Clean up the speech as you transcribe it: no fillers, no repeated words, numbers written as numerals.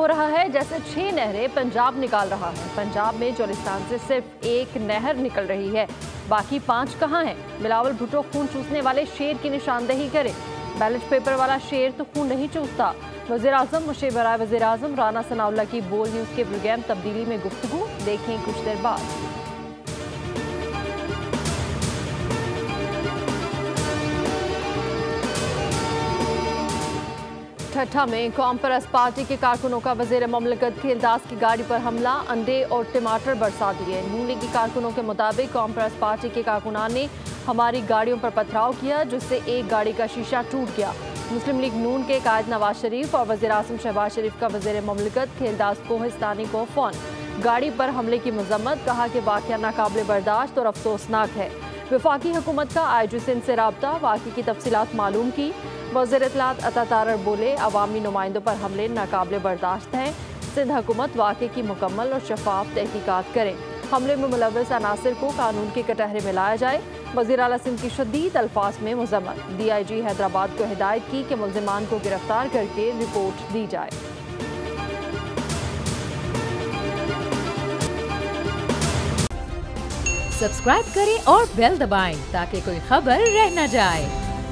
हो रहा है जैसे 6 नहरें पंजाब निकाल रहा है। पंजाब में चोलिस्तान से सिर्फ एक नहर निकल रही है, बाकी 5 कहाँ हैं? बिलावल भुट्टो खून चूसने वाले शेर की निशानदेही करें। बैलेट पेपर वाला शेर तो खून नहीं चूसता। वज़ीर-ए-आज़म मुशीर बराए वज़ीर-ए-आज़म राना सनाउल्लाह की बोल न्यूज़ के प्रोग्राम तब्दीली में गुफ्तगू, देखें कुछ देर बाद। ठट्ठा में कौम परस्त पार्टी के कारकुनों का वज़ीर ममलकत खेलदास की गाड़ी पर हमला, अंडे और टमाटर बरसा दिए। नून लीग के कारकुनों के मुताबिक कौम परस्त पार्टी के कारकुनान ने हमारी गाड़ियों पर पथराव किया, जिससे एक गाड़ी का शीशा टूट गया। मुस्लिम लीग नून के कायद नवाज शरीफ और वज़ीर-ए-आज़म शहबाज शरीफ का वज़ीर ममलकत खेलदास कोहिस्तानी को फ़ोन, गाड़ी पर हमले की मजम्मत, कहा कि वाक़या नाकाबिल बर्दाश्त और अफसोसनाक है। वफाकी हुकूमत का IG सिंध से राब्ता, वाक़े की तफसीलात मालूम की। वज़ीर इत्तलात अता तारर बोले, अवामी नुमाइंदों पर हमले नाकाबिल बर्दाश्त हैं। सिंध हुकूमत वाक़े की मुकम्मल और शफाफ तहकीकात करें। हमले में मुलव्वस अनासिर को कानून के कटहरे में लाया जाए। वज़ीर आला सिंध की शदीद अल्फाज में मुज़म्मत। DIG हैदराबाद को हिदायत की कि मुल्ज़िमान को गिरफ्तार करके रिपोर्ट दी जाए। सब्सक्राइब करें और बेल दबाएं ताकि कोई खबर रह न जाए।